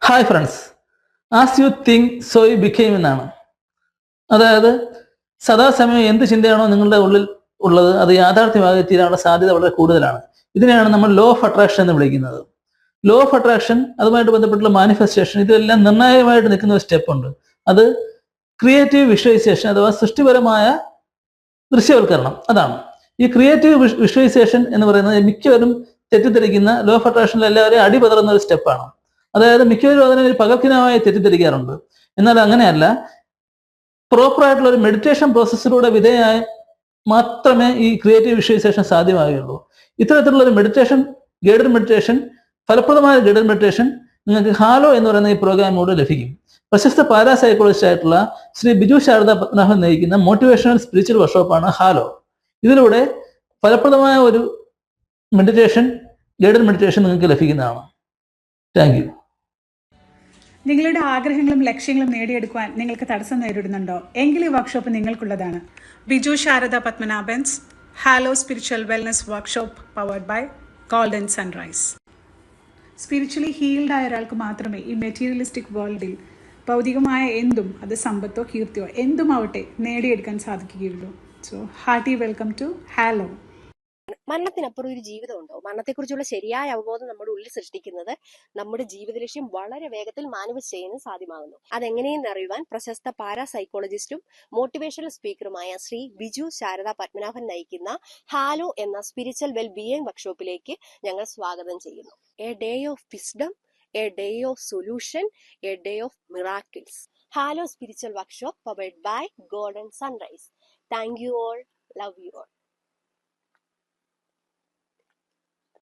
Hi friends, as you think so you became എന്നാണ്. അതായത് സദാസമയം എന്ത് ചിന്തയാണോ നിങ്ങളുടെ ഉള്ളിൽ ഉള്ളത് അത് യാഥാർത്ഥ്യമായി തീരാനുള്ള സാധ്യത വളരെ കൂടുതലാണ്. ഇതിനെയാണ് നമ്മൾ ലോ ഓഫ് അട്രാക്ഷൻ എന്ന് വിളിക്കുന്നത്. ലോ ഓഫ് അട്രാക്ഷൻ, അതുമായിട്ട് ബന്ധപ്പെട്ടുള്ള മാനിഫെസ്റ്റേഷൻ, ഇതെല്ലാം നിർണായകമായിട്ട് നിൽക്കുന്ന ഒരു സ്റ്റെപ്പ് ഉണ്ട്. അത് ക്രിയേറ്റീവ് വിഷ്വലൈസേഷൻ അഥവാ സൃഷ്ടിപരമായ ദൃശ്യവൽക്കരണം. അതാണ് ഈ ക്രിയേറ്റീവ് വിഷ്വലൈസേഷൻ എന്ന് പറയുന്നത്. മിക്കവരും തെറ്റിദ്ധരിക്കുന്ന ലോ ഓഫ് അട്രാക്ഷനിൽ എല്ലാവരെയും അടിപതറുന്ന ഒരു സ്റ്റെപ്പാണ്. അതായത് മിക്കവരും അതിനെ ഒരു പകർക്കിനമായി തെറ്റിദ്ധരിക്കാറുണ്ട്. എന്നാൽ അങ്ങനെയല്ല. പ്രോപ്പറായിട്ടുള്ള ഒരു മെഡിറ്റേഷൻ പ്രോസസ്സിലൂടെ വിധേയമായി മാത്രമേ ഈ ക്രിയേറ്റീവ് വിഷ്വലൈസേഷൻ സാധ്യമാകുകയുള്ളൂ. ഇത്തരത്തിലുള്ള ഒരു മെഡിറ്റേഷൻ, ഗൈഡഡ് മെഡിറ്റേഷൻ, ഫലപ്രദമായ ഗൈഡഡ് മെഡിറ്റേഷൻ നിങ്ങൾക്ക് ഹാലോ എന്ന് പറയുന്ന ഈ പ്രോഗ്രാമിലൂടെ ലഭിക്കും. പ്രശസ്ത പാരാസൈക്കോളജിസ്റ്റ് ആയിട്ടുള്ള ശ്രീ ബിജു ശാരദ പത്മനാഭൻ നയിക്കുന്ന മോട്ടിവേഷണൽ സ്പിരിച്വൽ വർക്ക്ഷോപ്പാണ് ഹാലോ. ഇതിലൂടെ ഫലപ്രദമായ ഒരു മെഡിറ്റേഷൻ, ഗൈഡഡ് മെഡിറ്റേഷൻ നിങ്ങൾക്ക് ലഭിക്കുന്നതാണ്. Thank you. നിങ്ങളുടെ ആഗ്രഹങ്ങളും ലക്ഷ്യങ്ങളും നേടിയെടുക്കുവാൻ നിങ്ങൾക്ക് തടസ്സം നേരിടുന്നുണ്ടോ? എങ്കിൽ ഈ വർക്ക്ഷോപ്പ് നിങ്ങൾക്കുള്ളതാണ്. Biju Sharada Padmanabhan's Halo spiritual wellness workshop powered by golden sunrise. Spiritually healed ആയ ഒരാൾക്ക് മാത്രമേ ഈ മെറ്റീരിയലിസ്റ്റിക് വേൾഡിൽ ഭൗതികമായ എന്തും, അത് സമ്പത്തോ കീർത്തിയോ എന്തുമാവട്ടെ, നേടിയെടുക്കാൻ സാധിക്കുകയുള്ളൂ. So hearty welcome to Halo. മരണത്തിനപ്പുറം ഒരു ജീവിതമുണ്ടോ? മരണത്തെക്കുറിച്ചുള്ള ശരിയായ അവബോധം നമ്മുടെ ഉള്ളിൽ സൃഷ്ടിക്കുന്നത് നമ്മുടെ ജീവിത ലക്ഷ്യം വളരെ വേഗത്തിൽ മാനിഫെസ്റ്റ് ചെയ്യാനും സാധ്യമാകുന്നു. അതെങ്ങനെയെന്ന് അറിയുവാൻ പ്രശസ്ത പാരാസൈക്കോളജിസ്റ്റും മോട്ടിവേഷണൽ സ്പീക്കറുമായ ശ്രീ ബിജു ശാരദ പത്മനാഭൻ നയിക്കുന്ന ഹാലോ എന്ന സ്പിരിച്വൽ വെൽ ബീയിങ് വർക്ക്ഷോപ്പിലേക്ക് ഞങ്ങൾ സ്വാഗതം ചെയ്യുന്നു. A day of wisdom, a day of solution, a day of miracles. Hello spiritual workshop powered by golden sunrise. Thank you all. Love you all.